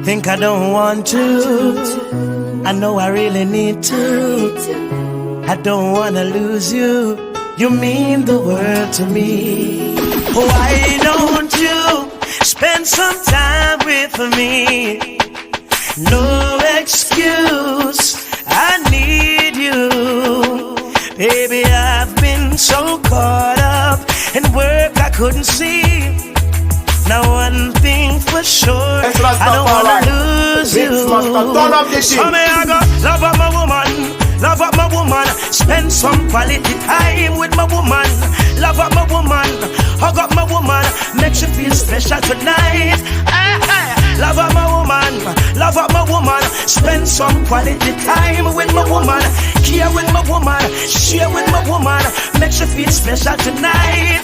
think I don't want to. I know I really need to. I don't wanna lose you. You mean the world to me. Why don't you spend some time with me? No excuse, I need you. Baby, I've been so caught up in work I couldn't see. Now one thing for sure, I don't wanna lose you. So me I go love up my woman, love up my woman. Spend some quality time with my woman. Love up my woman, hug up my woman. Make you feel special tonight. Love up my woman, love up my woman. Spend some quality time with my woman. Care with my woman, share with my woman. Make you feel special tonight.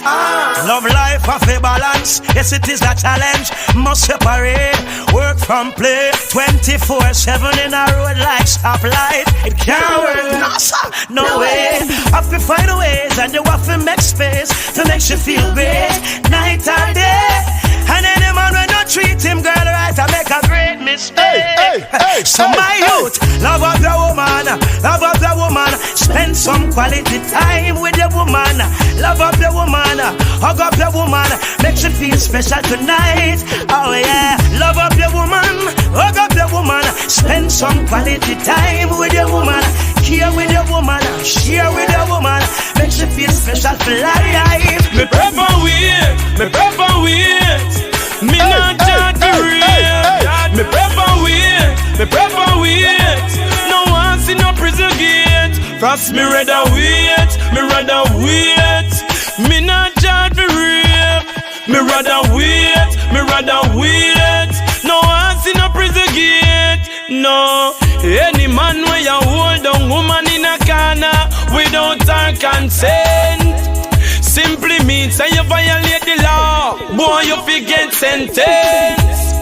Love life of a balance, yes it is a challenge. Must separate work from play. 24/7 in a road like stoplight. It can't work, no sir, no way. Have to find a ways and you have to make space to make you feel great, night or day. And any man when you treat him girl right, I make a great mistake. So my youth, love up your woman, love up your woman. Spend some quality time with your woman. Love up your woman, hug up your woman. Make you feel special tonight. Oh yeah, love up your woman, hug up your woman. Spend some quality time with your woman. Care with your woman, share with your woman. Make you feel special for life. Me prefer wait, me prefer wait. Me not judge the real. Me prefer wait, me prefer wait. No one see no prison gate. Frost me rather wait, me rather wait. Me not judge the real. Me rather wait, me rather wait. No one see no prison gate. No, any man where you hold on woman in a corner without her consent simply means that you violate the law. Boy, you forget sentence.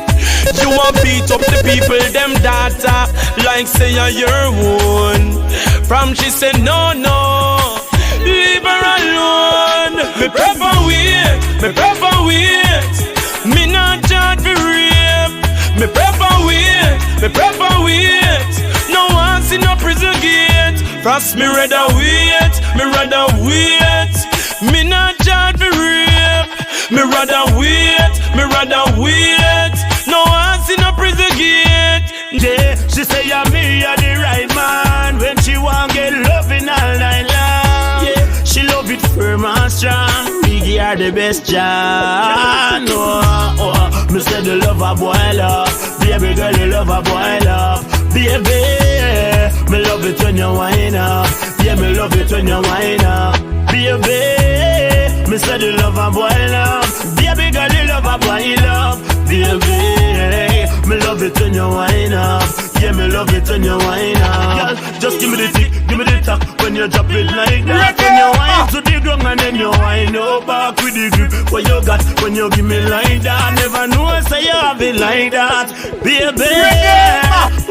You want beat up the people, them data, like say you're your own. From she said no, no, leave her alone. Me prefer wait, me prefer wait. Me not judge the rape. Me prefer wait, me prefer wait. No one see no prison gate. Frost me rather wait, me rather wait. Me not judge the rape. Me rather wait, me rather wait. No one see no prison gate. Yeah, she say yeah, me you're the right man. When she want get loving all night long. Yeah, she love it firm and strong. Biggie are the best John. Oh, me say the love a boy love. Baby girl, you love a boy love. Baby, me love it when you whine up. Yeah, me love it when you whine up. Baby, me say the love a boy love. Baby girl, you love a boy love. Baby, me love it when you whine up. Yeah, me love it when you whine up. Girl, just give me the tick, give me the talk. When you drop it like that. When you whine to the ground and then you whine up back with the grip. What you got when you give me like that. Never know I say you have it like that. Baby,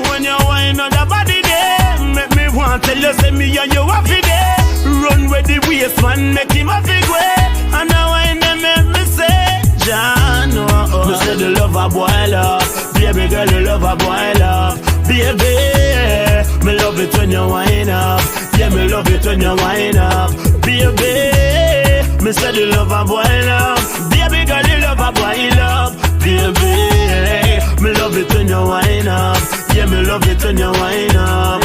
when you whine on the body there, make me want tell you say me and you have it there. Run with the waist man, make him a big way. And now I make me say John, me say the love a boy love. Baby girl, you love a boy love. Baby, me love it when you whine up. Yeah, me love it when you whine up. Baby, me say the love a boy love. Baby girl, you love a boy love. Baby, me love it when you whine up. Yeah, me love it when you whine up.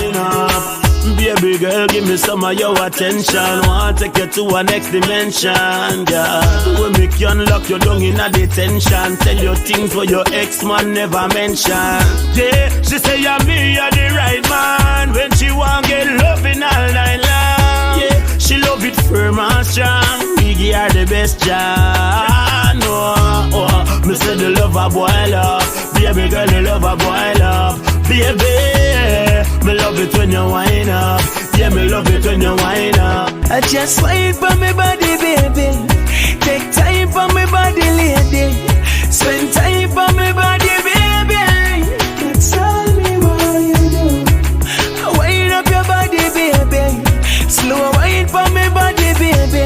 Baby girl, give me some of your attention. Wanna take you to a next dimension, girl. When me can lock you down in a detention. Tell you things where your ex-man never mention. Yeah, she say yeah, me you're the right man. When she want get loving all night long. Yeah, she love it firm and strong. Biggie are the best John. Oh, me say the love a boy love. Baby girl, you love a boy love. Baby, me love it when you whine up. Yeah, me love it when you whine up. I just wait for me body, baby. Take time for me body, lady. Spend time for me body, baby. Tell me what you do. Wind up your body, baby. Slow wine for me body, baby.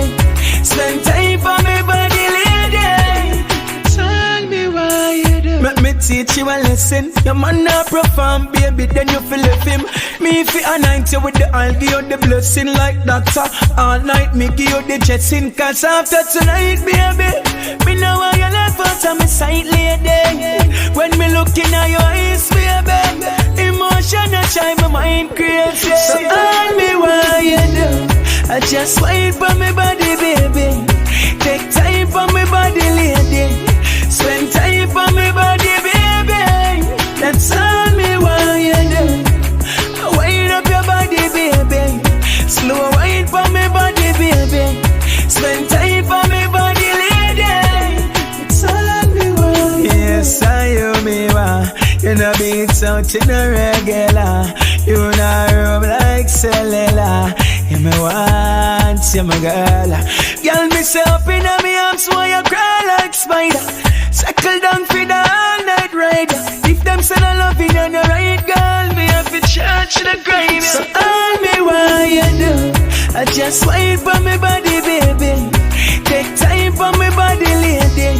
Spend time for me body, lady. Tell me what you do. Make me teach you a lesson. Your man not perform, baby, then you feel left him. Me fi anoint you with the oil, give you the blessing like doctor. All night me give you the jetting, cause after tonight, baby, me know how you left out of my sight lady. When me look in your eyes, baby, emotion a shine my mind crazy. So all me what you do, I just wait for me body, baby. Take time for me body, lady. Spend time for me body, baby. That's all me what you do. Wind up your body, baby. Slow wine for me body, baby. Spend time for me body, lady. That's all me what you do. Yes, I you me wa. You know beats out in a regular. You know room like cellular. You me want, you my girl. Girl, me say up in a me arms, so you cry like spider. Circle down for the all night ride. If them say I love you, then you're right, girl. Me have to charge the grave. So all me what you do, I just wait for me body, baby. Take time for me body, lady.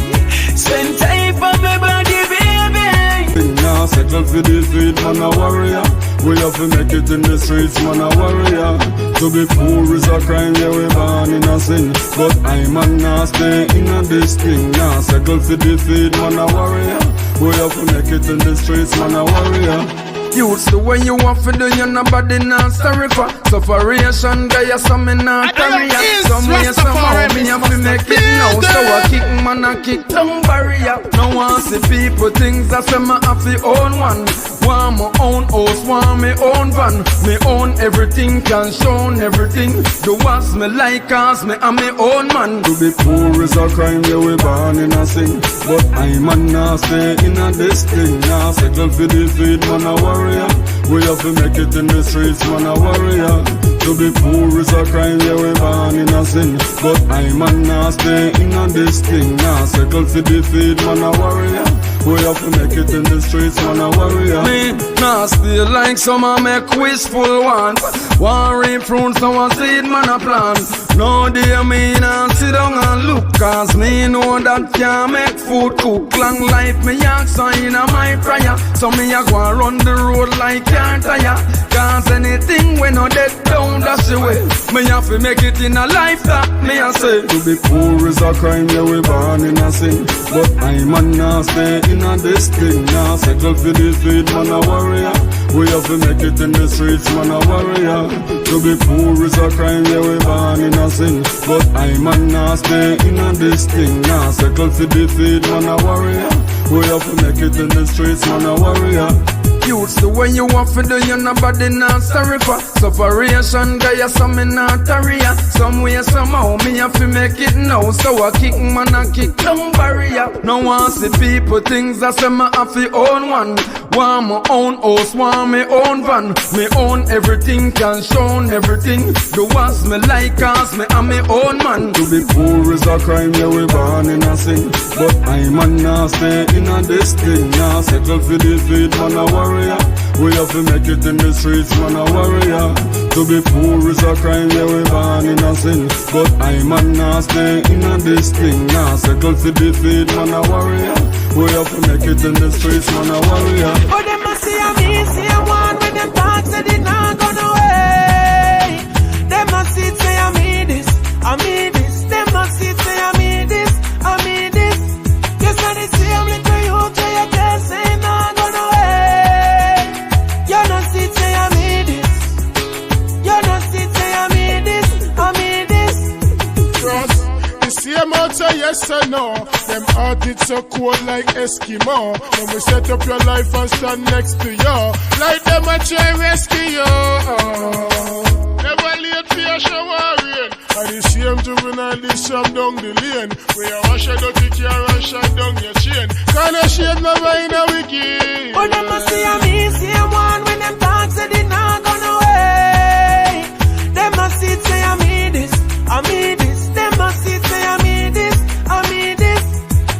Spend time for me body, baby. Now settle for the feet, man a warrior. We have to make it in the streets, man a warrior. To be poor is a crime, yeah we born in a sin. But I man now stay in a this thing. Now settle for the feet, man a warrior. We have to make it in the streets, man a warrior. Use the way you want to do, you nobody not sorry for. Sufferation, guy, some me not career. Some way, somehow, me have to make it now. So I kick, man, I kick down barrier. No one see people things, I say me have to own one. Want my own house, want me own van. Me own everything, can show everything. Do what me like, cause me am me own man. To be poor is a crime, yeah we born in a sin. But I man now stay in a this thing. Now settle for the feet, man a warrior. We have to make it in the streets, man a warrior. To be poor is a crime, yeah we born in a sin. But I man now stay in a this thing. Now settle for the feet, man a warrior. We have to make it in the streets, man a warrior. Me nah stay like some a make wishful ones. Worry fruits, now I seed man a plant. No day me nah sit down and look, cause me know that can make food cook. Long life me ask in a my prayer. So me a go and run the road like car tire. Cause anything when no dead down dash away. Me have to make it in a life that me a say. To be poor is a crime, yeah we born in a sin. But I man now stay in a this thing. Now settle for the feet, man a warrior. We have to make it in the streets, man a warrior. To be poor is a crime, yeah we born in a sin. But I man now stay in a this thing. Now settle for the feet, man a warrior. We have to make it in the streets, man a warrior. Use the way you want to do, you nobody not sorry for. Sufferation, guy, some me not career. Some way, somehow, me have to make it now. So I kick, man, I kick down barrier. No one see people things, I say me have to own one. Want my own house, want me own van. Me own everything, can show everything. Do what me like, cause me am me own man. To be poor is a crime, yeah we born in a sin. But I man now stay in a this thing. Now settle for the feet, man a warrior. We have to make it in the streets, man a warrior. To be poor is a crime, yeah we born in a sin. But I man now stay in a this thing. Now settle for the feet, man a warrior. We have to make it in the streets, man a warrior. But them must see me, see a one when them talk said it not gonna away. Them must see say I me this, I me this. Them must see say I me this, I me this. Yes, I did see I'm little you to your test say not gonna away. You not see say I me this, you not see say I me this, I me this. Trust. The same answer, yes or no. Them heart it's so cold like Eskimo. When we set up your life and stand next to you, like them a try rescue you. Never late for a shower rain. And the same juvenile this from down the lane. Where you wash your dirty car and shine down your chain. Can a shade never in a wicked. But them must see me, see one when them talk said it not gonna away. Them must see say I me this, I me this. Them must see say I me this, I me this.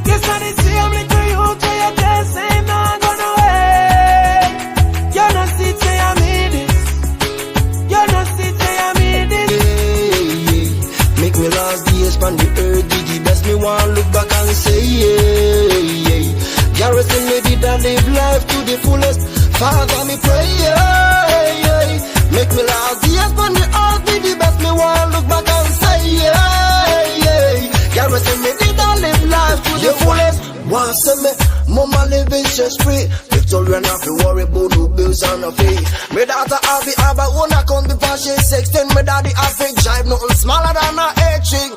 Yes, I did see I'm little you to your test say not gonna away. You not see say I me this, you not see say I me this. Yeah. Make me last days from the earth, did the best me want look back and say yeah. Garrison me did and life to the fullest. Father, me pray, make me last years on the earth be the best. Me want look back and say, Girl, say me did I live life to the fullest. Want say me, mama living stress free. Victoria not fi worry about no bills and no fee. Me daughter have the have a own account before she 16. Me daddy have a drive nothing smaller than a A-string.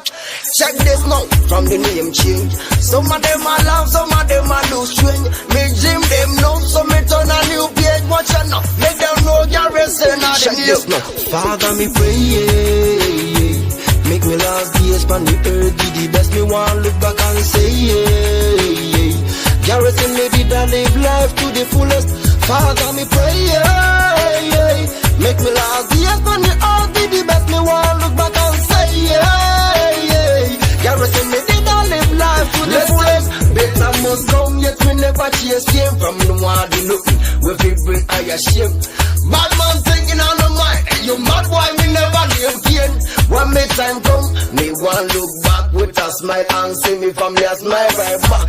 Check this now, from the name change. Some of them are love, some of them are lose string. Me dream them now, so me turn a new page. Watch out now, make them know you're resting on the news. Father, me pray, make me last days from the earth be the best. Me want look back and say, Garrison me did I live life to the fullest. Father, me pray, make me last days from the earth be the best. Me want look back and say, Garrison me did I live life to the fullest. Better must come, yet me never chase game. From the one do nothing, we feel bring higher shame. Bad man thinking on the mind, you mad boy, me never live again. When me time come, me want look back with a smile and see me family a smile right back.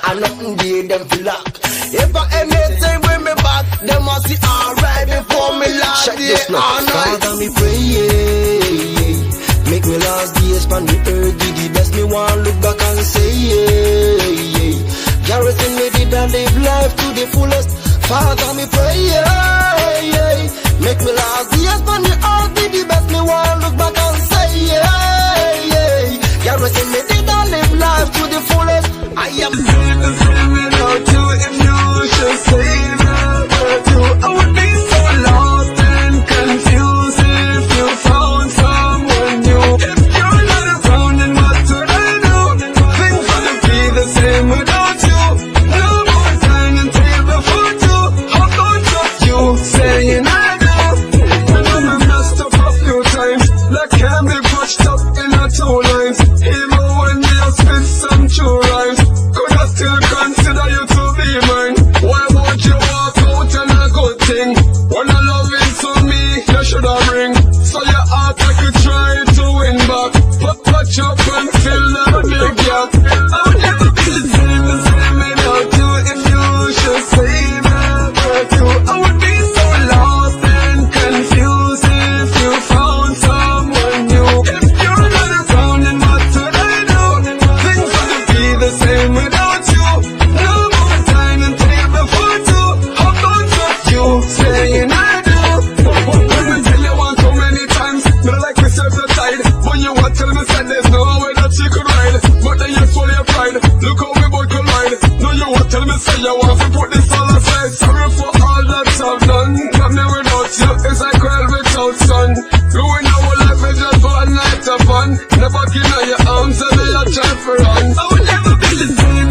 And nothing did them feel like. If I anything bring me back, they must see alright before me last day all night. Father, me pray, make me last days from the earth be the best. Me want look back and say, Garrison me did I live life to the fullest. Father, me pray, make me last days from the earth be the best. Me want look back and say, Garrison me did I live life to the fullest. I am the same without you. If you should say about you, I would be so lost and confused if you found someone new. If you're not around, then what would I do? Things wouldn't be the same without you. No more time until before two. How about you saying I do? And I'm messed up a few times. That can't be pushed up in a 2 lines. Even when you spit some true rhymes, could I still consider you to be mine? Why won't you walk out and a good thing? When I love it to me, you should have ring. So your heart I could try to win back. But patch up and fill that big gap. I would never be the same without you. If you should say about you, I would be so lost and confused if you found someone new. If you're not around, then what would I do? Things wouldn't be the same without you. No more time until before two. How about you saying I do? When we tell you one so many times, me don't like myself the tide. When you want tell me said there's no way that she could ride. But then you swallow your pride. Look how we both collide. No, you want tell me say you want to put this all aside. Sorry for all that I've done. Come here without you, it's like well without sun. Ruin our life is just for a night of fun. Never give me your arms and me a try for run. I would never be the same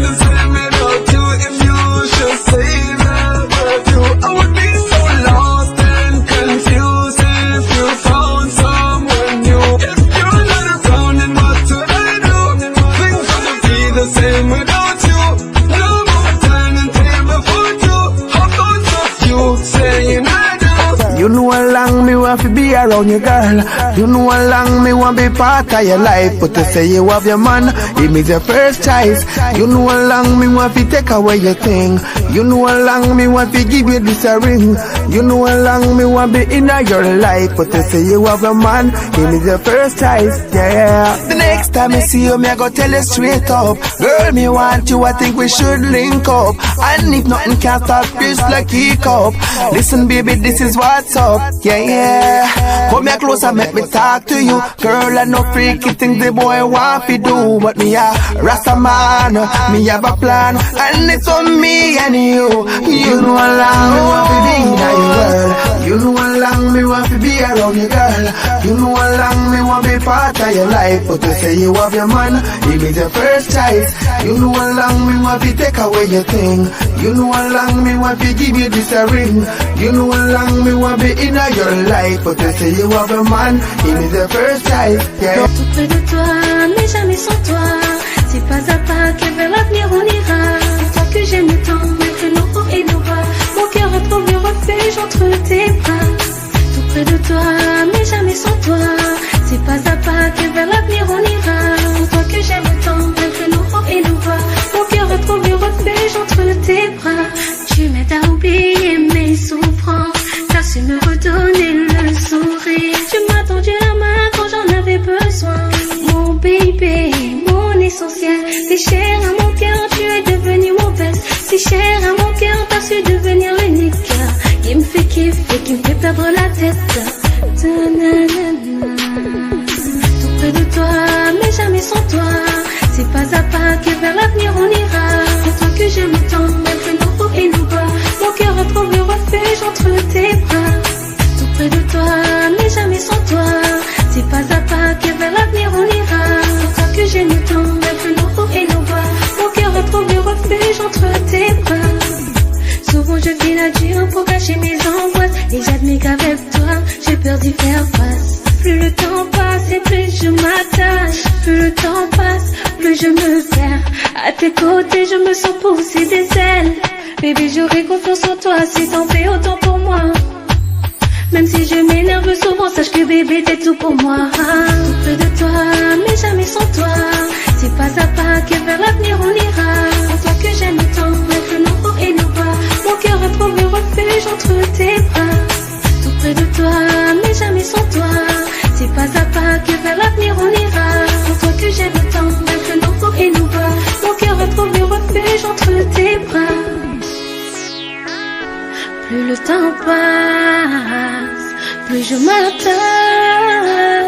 without you. If you should say about you, I would be so lost and confused if you found someone new. If you're not around, then what would I do? Things wouldn't be the same without you. No more time until before two. How about you saying I do? You know how long me want to be around you, girl. You know how long me want to be part of your life. But to say you have your man, him is your first choice. You know how long me want to take away your thing. You know how long me want to give you this a ring. You know how long me want to be in your life. But to say you have your man, him is your first choice. Yeah. The next time I see you, me I go tell you straight up. Girl, me want you, I think we should link up. And if nothing can stop this like hiccup. Listen baby, this is what's up. Yeah. Come here close and make me talk to you. Girl, I know freaky things the boy want to do. But me a Rasta man, me have a plan. And it's on me and you. You know how long me want to be in your world. You know how long me want to be around you, girl. You know how long me want to be part of your life. But you say you have your man, he is your first choice. You know how long me want to take away your thing. You know how long me want to give you this a ring. You know how long me want to be in your life. But you say you have a man, he is your first choice. Yeah. Tout près de toi, mais jamais sans toi. C'est pas à pas que vers l'avenir on ira. C'est toi que j'aime tant, maintenant et nous va. Mon cœur retrouve le refuge entre tes bras. Tout près de toi, mais jamais sans toi. C'est pas à pas que vers l'avenir on ira. C'est toi que j'aime tant, maintenant et nous va. Mon cœur retrouve le refuge entre tes bras. Tu m'aides à su devenir l'unique qui me fait kiffer, qui me fait perdre la tête. Ta-na-na-na. Tout près de toi, mais jamais sans toi. C'est pas à pas que vers l'avenir on ira. C'est toi que j'aime tant, malgré nos hauts et nos bas. Mon cœur retrouve le refuge entre tes bras. Tout près de toi, mais jamais sans toi. C'est pas à pas que vers l'avenir on ira. C'est toi que j'aime tant, malgré nos hauts et nos bas. Mon cœur retrouve le refuge entre tes bras. Souvent je vis la dure pour cacher mes angoisses. Et j'admets qu'avec toi, j'ai peur d'y faire face. Plus le temps passe et plus je m'attache. Plus le temps passe, plus je me perds. À tes côtés, je me sens pousser des ailes. Bébé, j'aurai confiance en toi si t'en fais autant pour moi. Même si je m'énerve souvent, sache que bébé, t'es tout pour moi. Tout près de toi, mais jamais sans toi. C'est pas à pas que vers l'avenir on ira. C'est toi que j'aime tant, mettre nos hauts et nos bas. Mon cœur retrouve le refuge entre tes bras. Tout près de toi, mais jamais sans toi. C'est pas à pas que vers l'avenir on ira. C'est toi que j'aime tant, mettre nos hauts et nos bas. Mon cœur retrouve le refuge entre tes bras. Plus le temps passe, plus je m'attache.